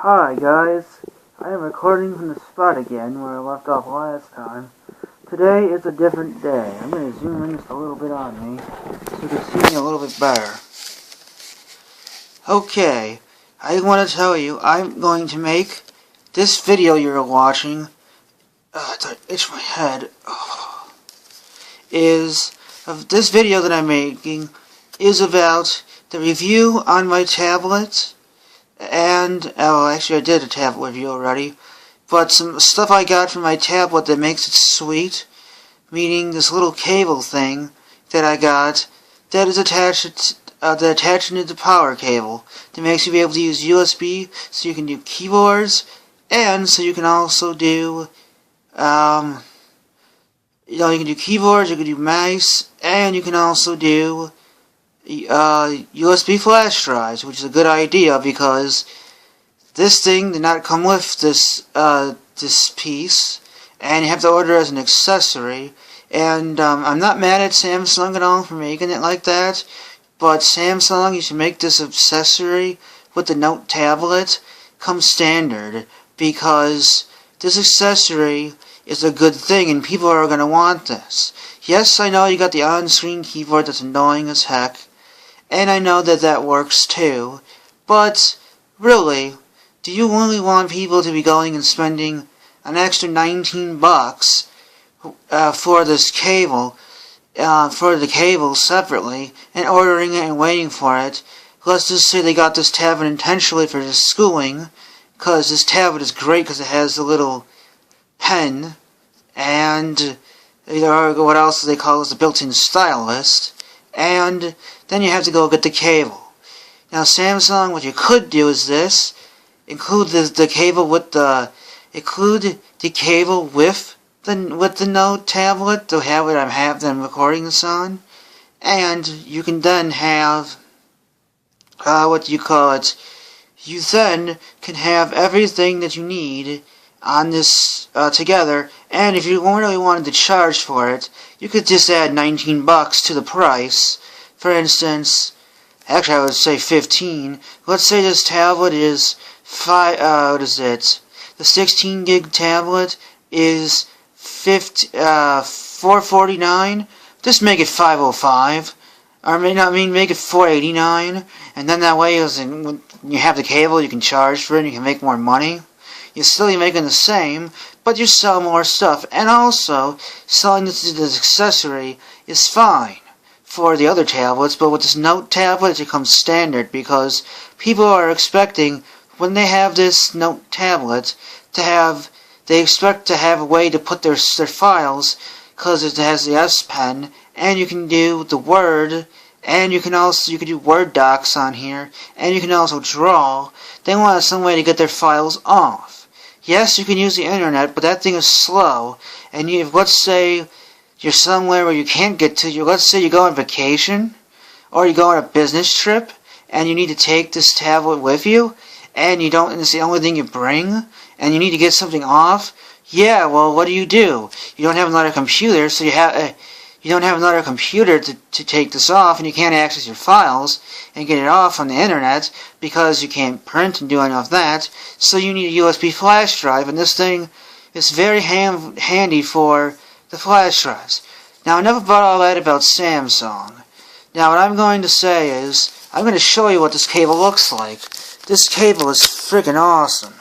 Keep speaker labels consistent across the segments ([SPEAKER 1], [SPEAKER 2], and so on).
[SPEAKER 1] Hi guys, I am recording from the spot again where I left off last time. Today is a different day. I'm going to zoom in just a little bit on me so you can see me a little bit better. Okay, I want to tell you I'm going to make this video you're watching, itch my head, this video that I'm making is about the review on my tablet. And, actually I did a tablet review already, but some stuff I got from my tablet that makes it sweet, meaning this little cable thing that I got that is attached into the power cable that makes you be able to use USB so you can do keyboards, and so you can also do, you can do keyboards, you can do mouse, and you can also do USB flash drives, which is a good idea because this thing did not come with this piece, and you have to order it as an accessory. And I'm not mad at Samsung at all for making it like that, but Samsung, you should make this accessory with the Note tablet come standard, because this accessory is a good thing and people are going to want this. Yes, I know you got the on-screen keyboard that's annoying as heck, and I know that that works too, but really, do you really want people to be going and spending an extra 19 bucks for this cable, for the cable separately, and ordering it and waiting for it? Let's just say they got this tablet intentionally for just schooling, because this tablet is great because it has the little pen, and what else do they call it, a built-in stylus, and then you have to go get the cable. Now Samsung, what you could do is this: include the cable with the Note tablet, the tablet I have them recording this on, and you can then have you then can have everything that you need on this together. And if you really wanted to charge for it, you could just add 19 bucks to the price. For instance, actually I would say 15. Let's say this tablet is the 16 gig tablet is $449. Just make it $505, or make it $489, and then that way, when you have the cable, you can charge for it and you can make more money. You're still making the same, but you sell more stuff. And also, selling this accessory is fine for the other tablets, but with this Note tablet, it becomes standard because people are expecting, when they have this Note tablet, they expect to have a way to put their files, because it has the S Pen, and you can do the Word, and you can do Word docs on here, and you can also draw. They want some way to get their files off. Yes, you can use the internet, but that thing is slow, and let's say you're somewhere where you can't get to, let's say you go on vacation, or you go on a business trip, and you need to take this tablet with you, and it's the only thing you bring, and you need to get something off. Yeah, well, what do? You don't have another computer, so you don't have another computer to take this off, and you can't access your files and get it off on the internet because you can't print and do any of that, so you need a USB flash drive, and this thing is very handy for the flash drives. Now, enough about all that about Samsung. Now, what I'm going to say is, I'm going to show you what this cable looks like. This cable is freaking awesome.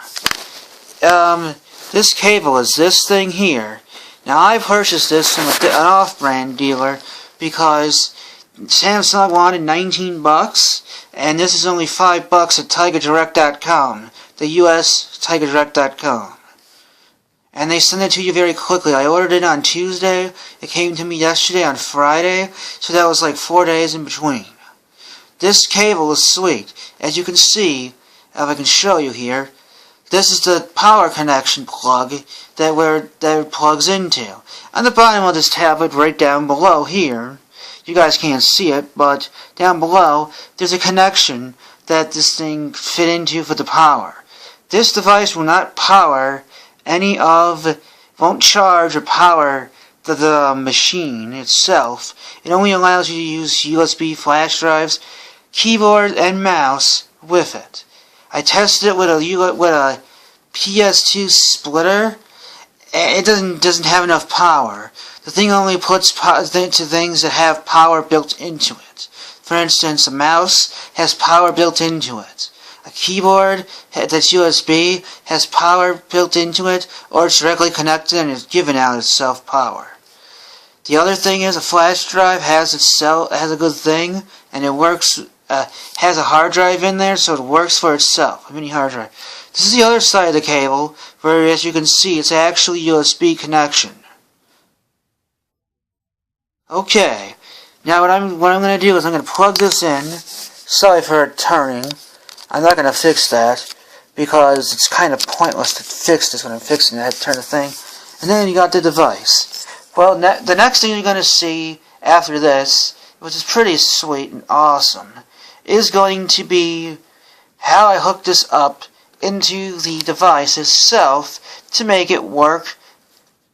[SPEAKER 1] This cable is this thing here. Now, I purchased this from an off-brand dealer because Samsung wanted 19 bucks, and this is only 5 bucks at TigerDirect.com, the US TigerDirect.com. And they send it to you very quickly. I ordered it on Tuesday. It came to me yesterday on Friday, so that was like 4 days in between. This cable is sweet. As you can see, if I can show you here, this is the power connection plug that it plugs into. On the bottom of this tablet, right down below here, you guys can't see it, but down below, there's a connection that this thing fit into for the power. This device will not won't charge or power the machine itself. It only allows you to use USB flash drives, keyboard, and mouse with it. I tested it with a PS2 splitter. It doesn't have enough power. The thing only puts to things that have power built into it. For instance, a mouse has power built into it. A keyboard that's USB has power built into it, or it's directly connected and is giving out itself power. The other thing is a flash drive has a good thing, and it works. Has a hard drive in there, so it works for itself. A mini hard drive. This is the other side of the cable, where as you can see, it's actually USB connection. Okay, now what I'm going to do is I'm going to plug this in. Sorry for it turning. I'm not going to fix that because it's kind of pointless to fix this when I'm fixing it. I have to turn the thing, and then you got the device. Well, the next thing you're going to see after this, which is pretty sweet and awesome, is going to be how I hook this up into the device itself to make it work,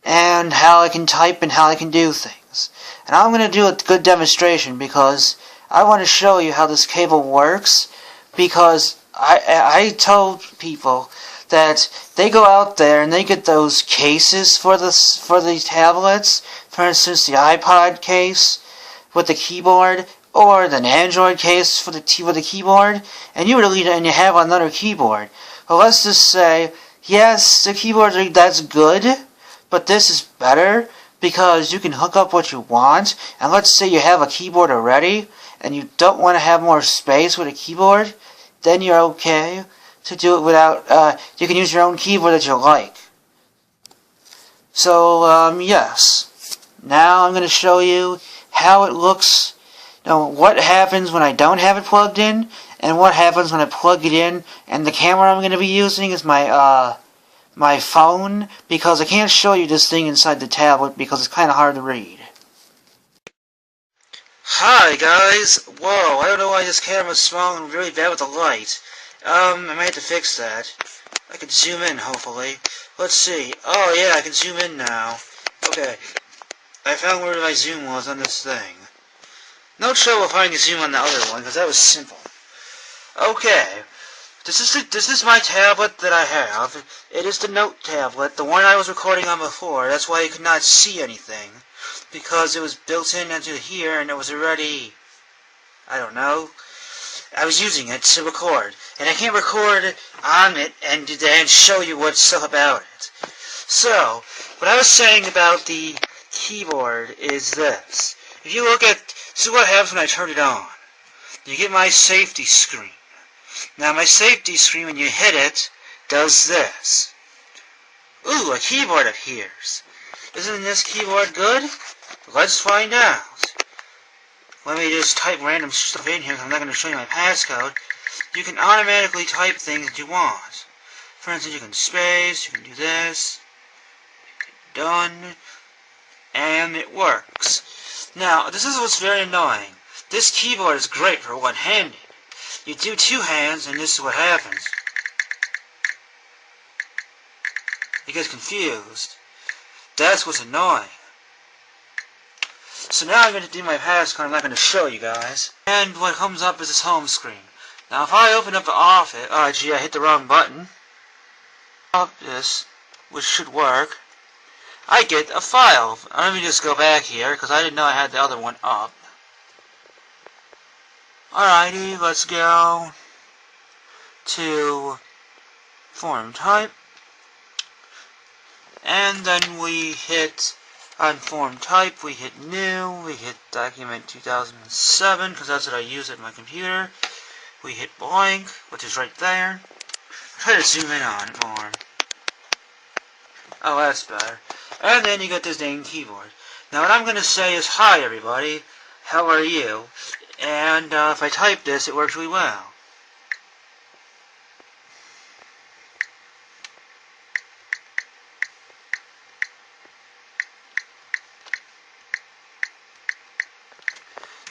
[SPEAKER 1] and how I can type and how I can do things. And I'm going to do a good demonstration because I want to show you how this cable works, because I told people that they go out there and they get those cases for the tablets, for instance the iPod case with the keyboard, or an Android case for the keyboard, and you have another keyboard. Well, let's just say, yes, the keyboard that's good, but this is better because you can hook up what you want. And let's say you have a keyboard already and you don't want to have more space with a keyboard, then you're okay to do it without. You can use your own keyboard that you like. So yes, now I'm going to show you how it looks. What happens when I don't have it plugged in, and what happens when I plug it in. And the camera I'm going to be using is my phone, because I can't show you this thing inside the tablet because it's kind of hard to read. Hi guys! Whoa, I don't know why this camera's small and really bad with the light. I might have to fix that. I can zoom in, hopefully. Let's see. Oh yeah, I can zoom in now. Okay. I found where my zoom was on this thing. No trouble finding the zoom on the other one, because that was simple. Okay. This is my tablet that I have. It is the Note tablet, the one I was recording on before. That's why you could not see anything, because it was built in into here and it was already, I don't know. I was using it to record, and I can't record on it and show you what's stuff about it. So, what I was saying about the keyboard is this. If you look at, this is what happens when I turn it on. You get my safety screen. Now my safety screen, when you hit it, does this. Ooh, a keyboard appears. Isn't this keyboard good? Let's find out. Let me just type random stuff in here, because I'm not going to show you my passcode. You can automatically type things that you want. For instance, you can space, you can do this, done, and it works. Now, this is what's very annoying. This keyboard is great for one-handed. You do two hands, and this is what happens. You get confused. That's what's annoying. So now I'm going to do my passcode. I'm not going to show you guys. And what comes up is this home screen. Now if I open up the Office, oh gee, I hit the wrong button. This, which should work. I get a file. Let me just go back here, because I didn't know I had the other one up. Alrighty, let's go to form type, and then we hit, on form type, we hit new, we hit document 2007, because that's what I use at my computer. We hit blank, which is right there. Try to zoom in on it more. Oh, that's better. And then you get this dang keyboard. Now what I'm going to say is, hi everybody, how are you? And if I type this, it works really well.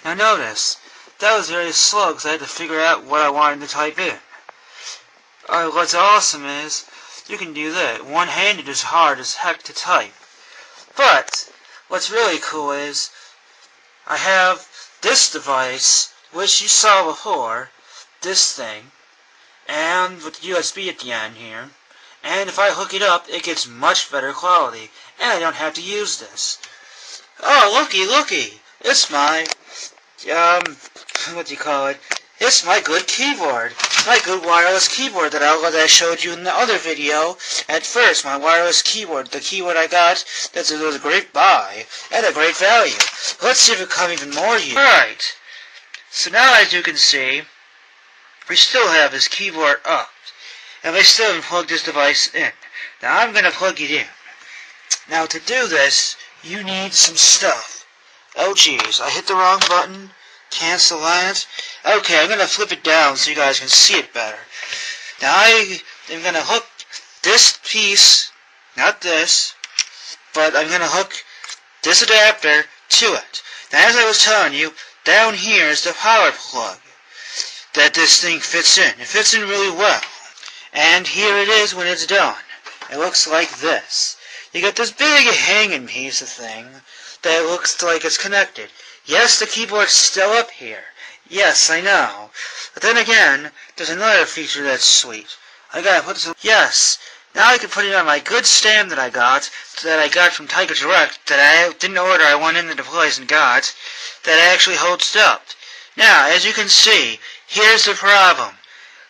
[SPEAKER 1] Now notice, that was very slow because I had to figure out what I wanted to type in. What's awesome is, you can do that. One-handed is hard as heck to type. But, what's really cool is, I have this device, which you saw before, this thing, and with the USB at the end here. And if I hook it up, it gets much better quality, and I don't have to use this. Oh, looky! It's my, what do you call it? It's my good keyboard. My good wireless keyboard that I showed you in the other video at first. My wireless keyboard. The keyboard I got, that was a great buy, and a great value. Let's see if it come even more useful. Alright. So now as you can see, we still have this keyboard up. And we still haven't plugged this device in. Now I'm going to plug it in. Now to do this, you need some stuff. Oh jeez, I hit the wrong button. Cancel that. Okay, I'm going to flip it down so you guys can see it better. Now I am going to hook this piece, not this, but I'm going to hook this adapter to it. Now as I was telling you, down here is the power plug that this thing fits in. It fits in really well. And here it is when it's done. It looks like this. You got this big hanging piece of thing that looks like it's connected. Yes, the keyboard's still up here. Yes, I know. But then again, there's another feature that's sweet. I gotta put some... Yes, now I can put it on my good stand that I got from Tiger Direct, that I didn't order, I went into the place and got, that actually holds up. Now, as you can see, here's the problem.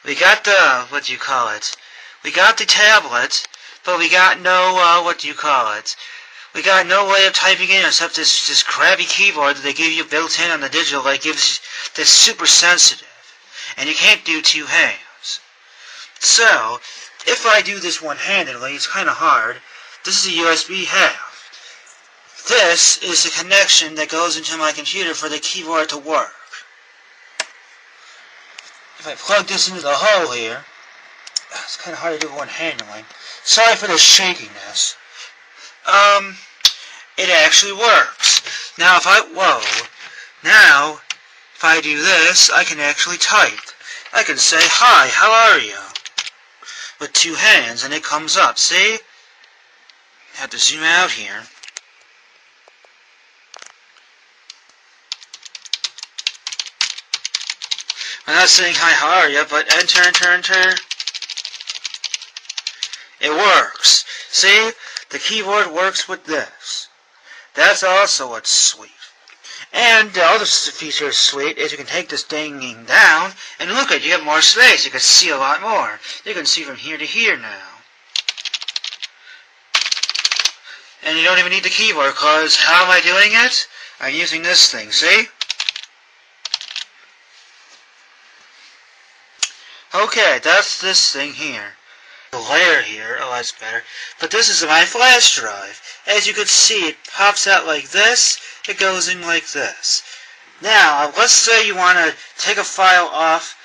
[SPEAKER 1] We got the, we got the tablet, but we got no, we got no way of typing in except this crappy keyboard that they give you built in on the digital that gives that's super sensitive. And you can't do two hands. So, if I do this one-handedly, it's kind of hard. This is a USB half. This is the connection that goes into my computer for the keyboard to work. If I plug this into the hole here, it's kind of hard to do one-handedly. Sorry for the shakiness. It actually works. Now if I do this, I can actually type. I can say, "Hi, how are you?" with two hands, and it comes up. See? I have to zoom out here. I'm not saying hi, how are you, but enter. It works. See? The keyboard works with this. That's also what's sweet. And the other feature is sweet is you can take this thing down, and look at it, you have more space. You can see a lot more. You can see from here to here now. And you don't even need the keyboard, because how am I doing it? I'm using this thing, see? Okay, that's this thing here. The layer here, oh that's better. But this is my flash drive. As you can see, it pops out like this, it goes in like this. Now, let's say you want to take a file off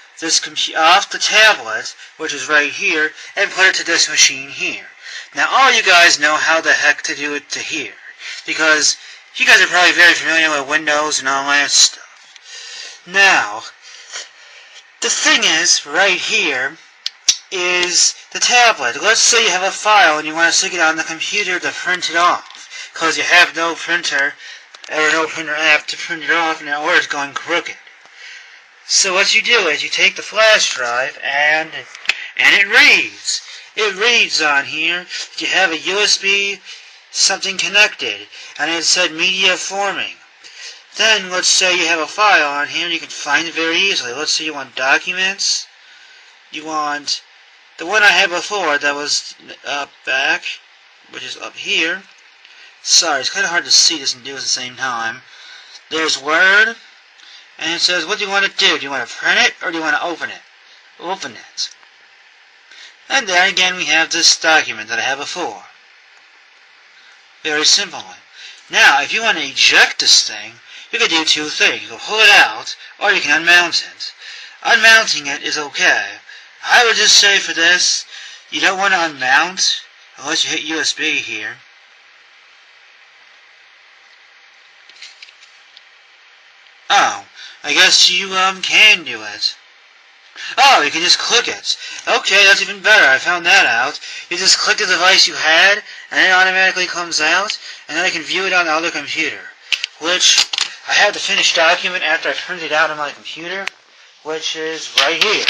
[SPEAKER 1] off the tablet, which is right here, and put it to this machine here. Now, all you guys know how the heck to do it to here, because you guys are probably very familiar with Windows and all that stuff. Now, the thing is, right here, is the tablet. Let's say you have a file and you want to stick it on the computer to print it off, because you have no printer, or no printer app to print it off, and or it's going crooked. So what you do is you take the flash drive and it reads. It reads on here that you have a USB something connected, and it said media forming. Then let's say you have a file on here and you can find it very easily. Let's say you want documents. You want the one I had before that was back, which is up here. Sorry, it's kind of hard to see this and do at the same time. There's Word, and it says, what do you want to do? Do you want to print it, or do you want to open it? Open it. And there again we have this document that I had before. Very simple. Now, if you want to eject this thing, you can do two things. You can pull it out, or you can unmount it. Unmounting it is okay. I would just say for this, you don't want to unmount, unless you hit USB here. Oh, I guess you can do it. Oh, you can just click it. Okay, that's even better. I found that out. You just click the device you had, and it automatically comes out, and then I can view it on the other computer. Which, I have the finished document after I printed it out on my computer, which is right here.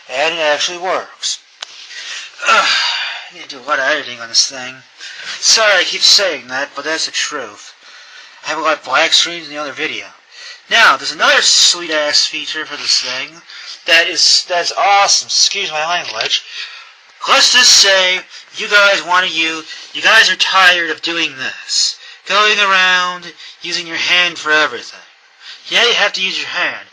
[SPEAKER 1] And it actually works. I need to do a lot of editing on this thing. Sorry I keep saying that, but that's the truth. I have a lot of black screens in the other video. Now, there's another sweet-ass feature for this thing that's awesome. Excuse my language. Let's just say you guys are tired of doing this. Going around using your hand for everything. Yeah, you have to use your hand.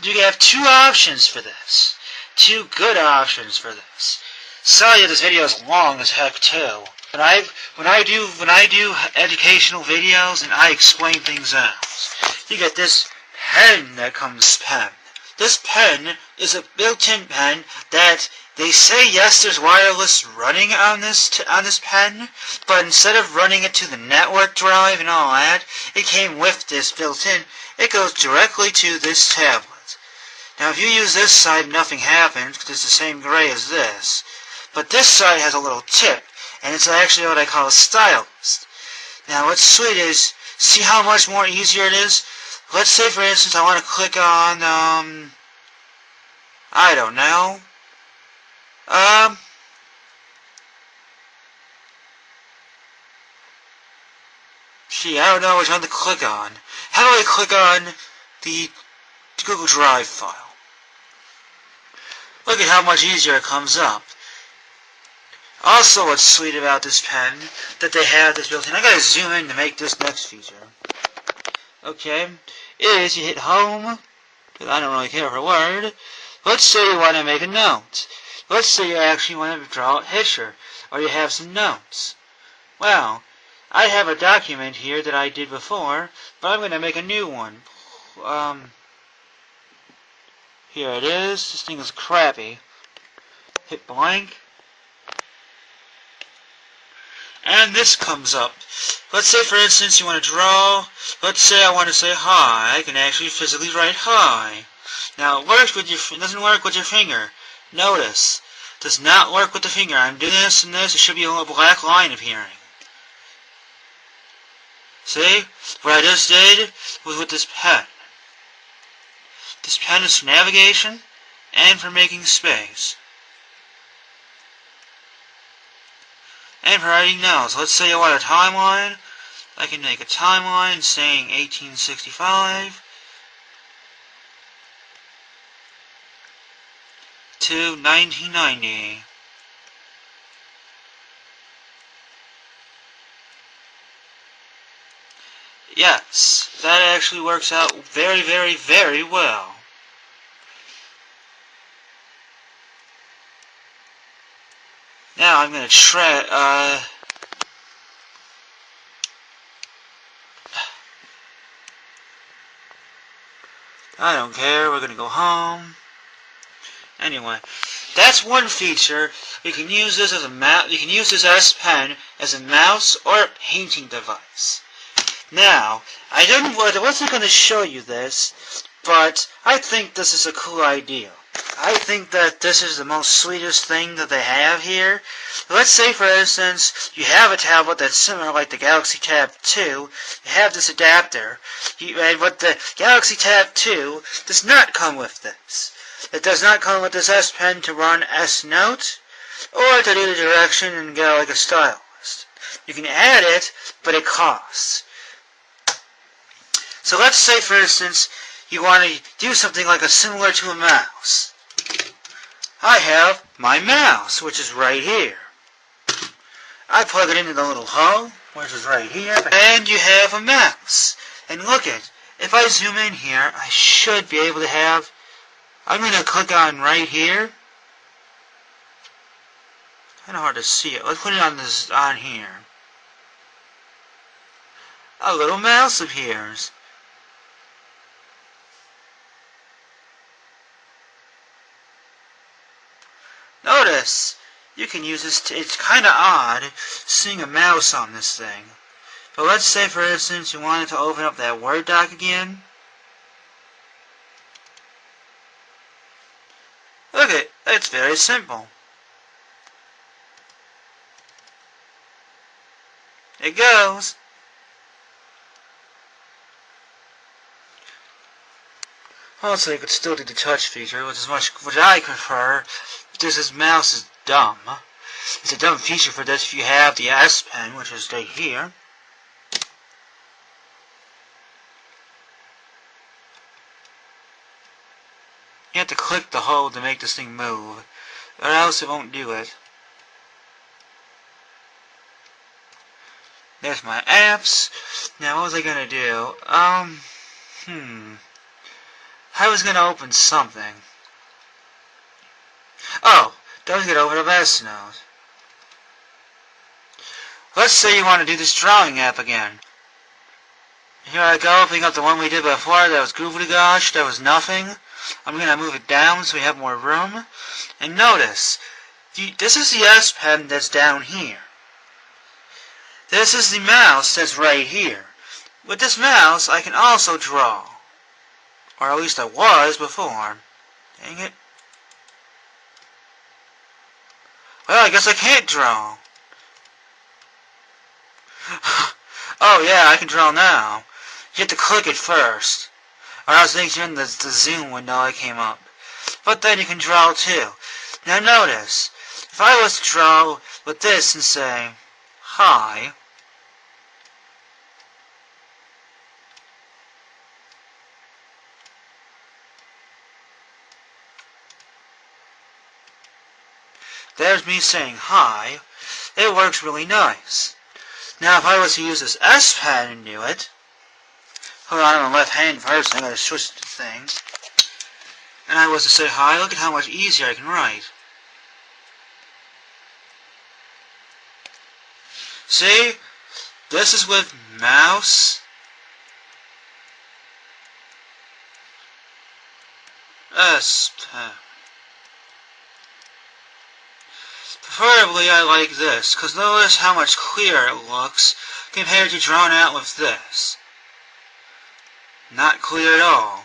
[SPEAKER 1] You have two options for this. Two good options for this. Sorry this video is long as heck too. When I do educational videos and I explain things out, you get this pen that comes pen. This pen is a built-in pen that they say yes, there's wireless running on this pen, but instead of running it to the network drive and all that, it came with this built-in. It goes directly to this tablet. Now, if you use this side, nothing happens because it's the same gray as this. But this side has a little tip, and it's actually what I call a stylus. Now, what's sweet is, see how much more easier it is? Let's say, for instance, I want to click on, I don't know. Gee, I don't know which one to click on. How do I click on the Google Drive file? Look at how much easier it comes up. Also, what's sweet about this pen, that they have this built-in, I gotta zoom in to make this next feature. Okay, is you hit home, because I don't really care for a word. Let's say you want to make a note. Let's say you actually want to draw a picture, or you have some notes. Well, I have a document here that I did before, but I'm going to make a new one. Here it is. This thing is crappy. Hit blank. And this comes up. Let's say, for instance, you want to draw. Let's say I want to say hi. I can actually physically write hi. Now, it works with it doesn't work with your finger. Notice, it does not work with the finger. I'm doing this and this. It should be a little black line appearing. See? What I just did was with this pen. This pen is for navigation and for making space. And for writing notes. Let's say I want a timeline. I can make a timeline saying 1865 to 1990. Yes, that actually works out very, very, very well. Now I'm going to try, I don't care, we're going to go home. Anyway, that's one feature. We can use this as a you can use this S Pen as a mouse or a painting device. Now, I wasn't going to show you this, but I think this is a cool idea. I think that this is the most sweetest thing that they have here. Let's say, for instance, you have a tablet that's similar like the Galaxy Tab 2. You have this adapter, but the Galaxy Tab 2 does not come with this. It does not come with this S Pen to run S Note, or to do the direction and go like a stylist. You can add it, but it costs. So let's say, for instance, you want to do something like similar to a mouse. I have my mouse, which is right here. I plug it into the little hole, which is right here, and you have a mouse. And look at, if I zoom in here, I should be able to have, I'm going to click on right here. Kind of hard to see it. Let's put it on here. A little mouse appears. Notice, you can use this, it's kind of odd seeing a mouse on this thing. But let's say, for instance, you wanted to open up that Word doc again. Look at it, it's very simple. It goes. Also, you could still do the touch feature, which I prefer, because this mouse is dumb. It's a dumb feature for this if you have the S Pen, which is right here. You have to click the hole to make this thing move, or else it won't do it. There's my apps. Now, what was I gonna do? I was gonna open something. Oh, don't get over the last note. Let's say you want to do this drawing app again. Here I go, opening up the one we did before. That was goofy gosh, that was nothing. I'm gonna move it down so we have more room. And notice, this is the S Pen that's down here. This is the mouse that's right here. With this mouse, I can also draw. Or at least I was before. Dang it. Well, I guess I can't draw. Oh yeah, I can draw now. You have to click it first. Or I was thinking the zoom window that came up. But then you can draw too. Now notice, if I was to draw with this and say, hi, there's me saying hi, it works really nice. Now if I was to use this S Pen and do it, hold on, I'm left hand first, I gotta switch the thing. And I was to say hi, look at how much easier I can write. See? This is with mouse, S Pen. Preferably I like this, because notice how much clearer it looks compared to drawn out with this. Not clear at all.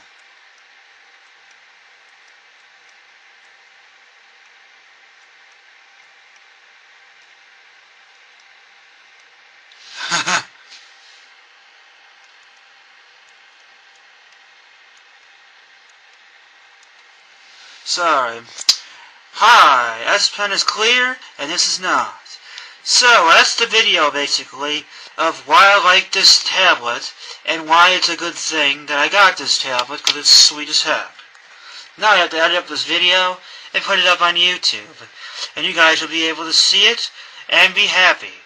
[SPEAKER 1] Sorry. Hi, S Pen is clear, and this is not. So, that's the video, basically, of why I like this tablet, and why it's a good thing that I got this tablet, because it's sweet as heck. Now I have to edit up this video, and put it up on YouTube, and you guys will be able to see it, and be happy.